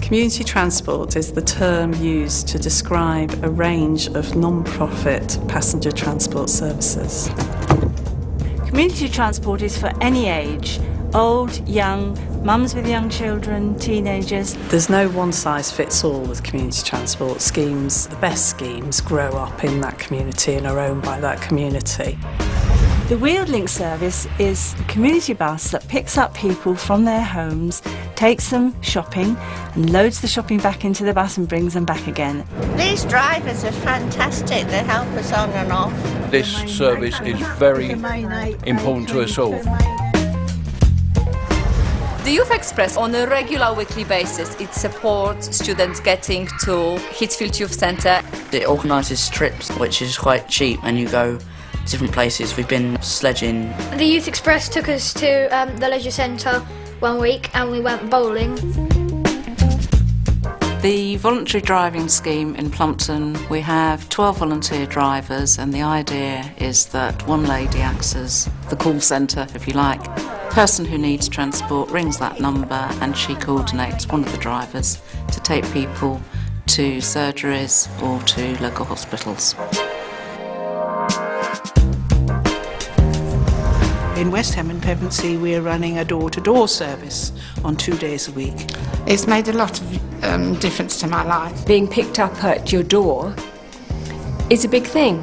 Community transport is the term used to describe a range of non-profit passenger transport services. Community transport is for any age, old, young, mums with young children, teenagers. There's no one-size-fits-all with community transport schemes. The best schemes grow up in that community and are owned by that community. The Wheeled Link service is a community bus that picks up people from their homes, takes them shopping and loads the shopping back into the bus and brings them back again. These drivers are fantastic, they help us on and off. This service is very important to us all. The Youth Express, on a regular weekly basis, it supports students getting to Heathfield Youth Centre. It organises trips, which is quite cheap, and you go different places. We've been sledging. The Youth Express took us to the leisure centre one week and we went bowling. The voluntary driving scheme in Plumpton, we have 12 volunteer drivers, and the idea is that one lady acts as the call centre, if you like. The person who needs transport rings that number and she coordinates one of the drivers to take people to surgeries or to local hospitals. In West Ham and Pevensey, we're running a door-to-door service on 2 days a week. It's made a lot of difference to my life. Being picked up at your door is a big thing.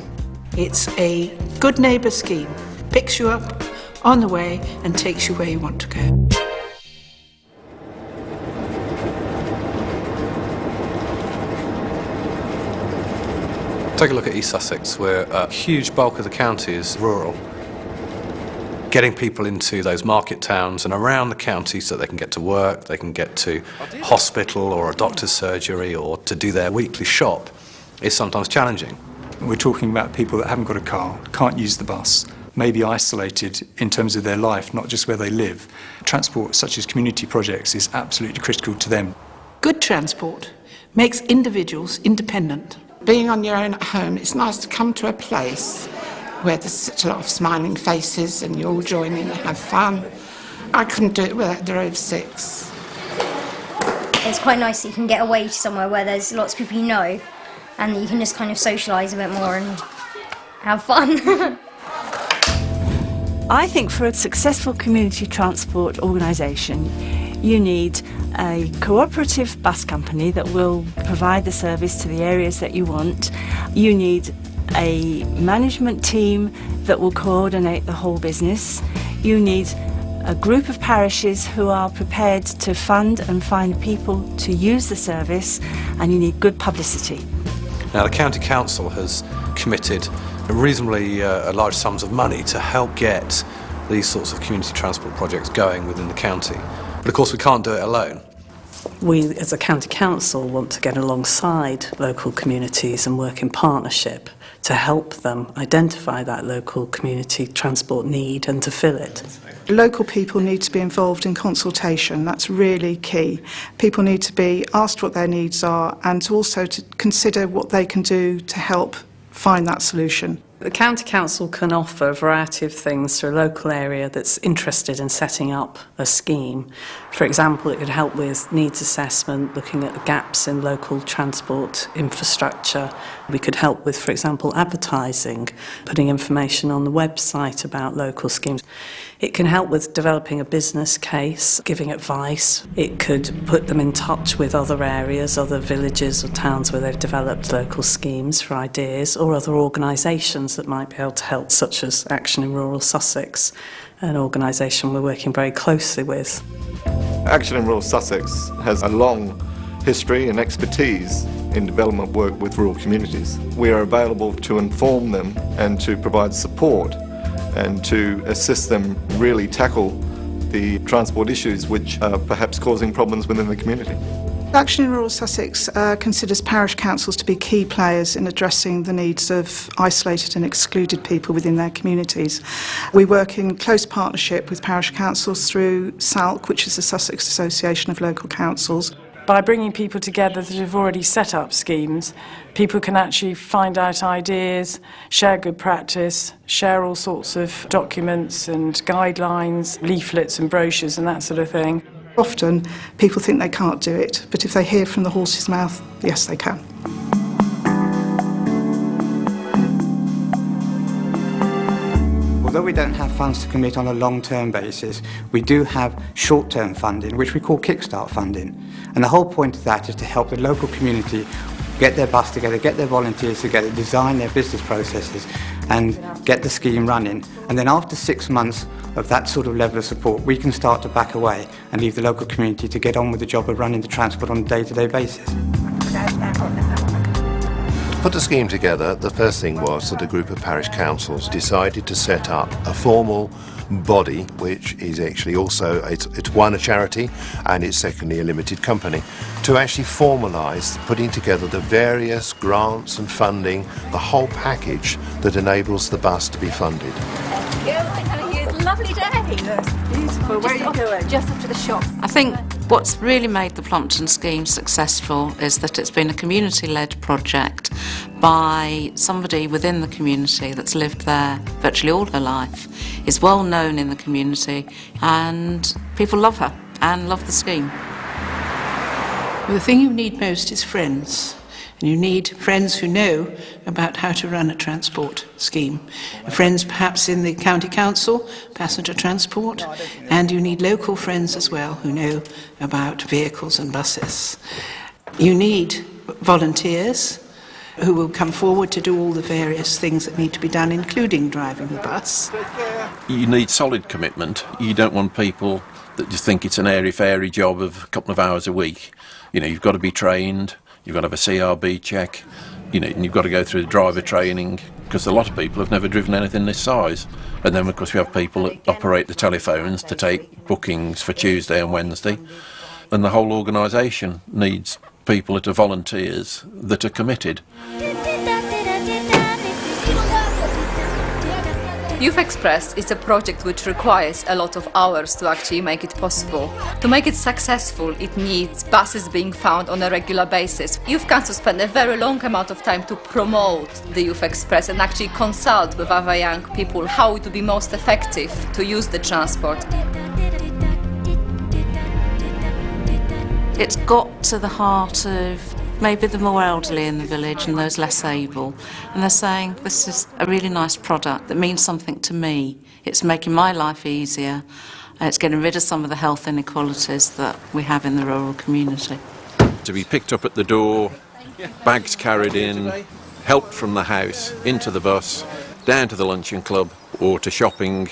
It's a good neighbour scheme. Picks you up on the way and takes you where you want to go. Take a look at East Sussex, where a huge bulk of the county is rural. Getting people into those market towns and around the county so they can get to work, they can get to hospital or a doctor's surgery or to do their weekly shop is sometimes challenging. We're talking about people that haven't got a car, can't use the bus, may be isolated in terms of their life, not just where they live. Transport such as community projects is absolutely critical to them. Good transport makes individuals independent. Being on your own at home, it's nice to come to a place where there's such a lot of smiling faces and you all join in and have fun. I couldn't do it without the Road 6. It's quite nice that you can get away to somewhere where there's lots of people you know and you can just kind of socialise a bit more and have fun. I think for a successful community transport organisation, you need a cooperative bus company that will provide the service to the areas that you want. You need a management team that will coordinate the whole business. You need a group of parishes who are prepared to fund and find people to use the service, and you need good publicity. Now, the County Council has committed reasonably large sums of money to help get these sorts of community transport projects going within the county. But of course we can't do it alone. We, as a county council, want to get alongside local communities and work in partnership to help them identify that local community transport need and to fill it. Local people need to be involved in consultation. That's really key. People need to be asked what their needs are and also to consider what they can do to help find that solution. The County Council can offer a variety of things to a local area that's interested in setting up a scheme. For example, it could help with needs assessment, looking at the gaps in local transport infrastructure. We could help with, for example, advertising, putting information on the website about local schemes. It can help with developing a business case, giving advice. It could put them in touch with other areas, other villages or towns where they've developed local schemes for ideas, or other organisations that might be able to help, such as Action in Rural Sussex, an organisation we're working very closely with. Action in Rural Sussex has a long history and expertise in development work with rural communities. We are available to inform them and to provide support and to assist them really tackle the transport issues which are perhaps causing problems within the community. Action in Rural Sussex considers parish councils to be key players in addressing the needs of isolated and excluded people within their communities. We work in close partnership with parish councils through SALC, which is the Sussex Association of Local Councils. By bringing people together that have already set up schemes, people can actually find out ideas, share good practice, share all sorts of documents and guidelines, leaflets and brochures and that sort of thing. Often people think they can't do it, but if they hear from the horse's mouth, yes they can. Although we don't have funds to commit on a long-term basis, we do have short-term funding, which we call kickstart funding. And the whole point of that is to help the local community get their bus together, get their volunteers together, design their business processes and get the scheme running. And then after 6 months of that sort of level of support, we can start to back away and leave the local community to get on with the job of running the transport on a day-to-day basis. To put the scheme together, the first thing was that a group of parish councils decided to set up a formal body, which is actually also, it's one, a charity, and it's secondly a limited company, to actually formalise putting together the various grants and funding, the whole package that enables the bus to be funded. It's a lovely day. Beautiful. Where are you going? Just up to the shop. I think what's really made the Plumpton scheme successful is that it's been a community-led project by somebody within the community that's lived there virtually all her life, is well known in the community, and people love her and love the scheme. The thing you need most is friends. And you need friends who know about how to run a transport scheme. Friends perhaps in the county council, passenger transport, and you need local friends as well who know about vehicles and buses. You need volunteers who will come forward to do all the various things that need to be done, including driving the bus. You need solid commitment. You don't want people that just think it's an airy-fairy job of a couple of hours a week. You know, you've got to be trained. You've got to have a CRB check, you know, and you've got to go through the driver training, because a lot of people have never driven anything this size. And then, of course, we have people that operate the telephones to take bookings for Tuesday and Wednesday. And the whole organisation needs people that are volunteers that are committed. Youth Express is a project which requires a lot of hours to actually make it possible. To make it successful, it needs buses being found on a regular basis. Youth Council spend a very long amount of time to promote the Youth Express and actually consult with other young people how it would be most effective to use the transport. It's got to the heart of maybe the more elderly in the village and those less able, and they're saying, this is a really nice product that means something to me. It's making my life easier, and it's getting rid of some of the health inequalities that we have in the rural community. To be picked up at the door, bags carried in, helped from the house, into the bus, down to the luncheon club or to shopping,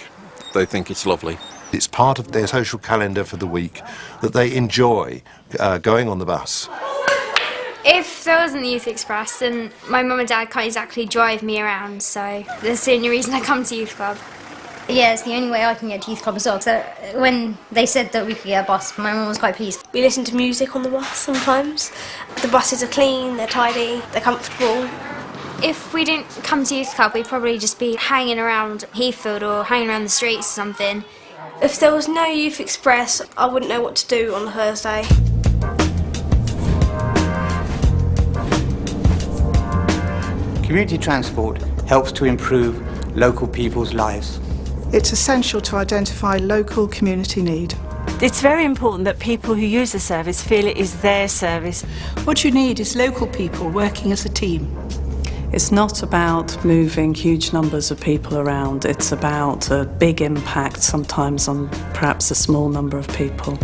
they think it's lovely. It's part of their social calendar for the week that they enjoy going on the bus. If there wasn't the Youth Express, then my mum and dad can't exactly drive me around, so that's the only reason I come to Youth Club. Yeah, it's the only way I can get to Youth Club as well. So when they said that we could get a bus, my mum was quite pleased. We listen to music on the bus sometimes. The buses are clean, they're tidy, they're comfortable. If we didn't come to Youth Club, we'd probably just be hanging around Heathfield or hanging around the streets or something. If there was no Youth Express, I wouldn't know what to do on a Thursday. Community transport helps to improve local people's lives. It's essential to identify local community need. It's very important that people who use the service feel it is their service. What you need is local people working as a team. It's not about moving huge numbers of people around, it's about a big impact sometimes on perhaps a small number of people.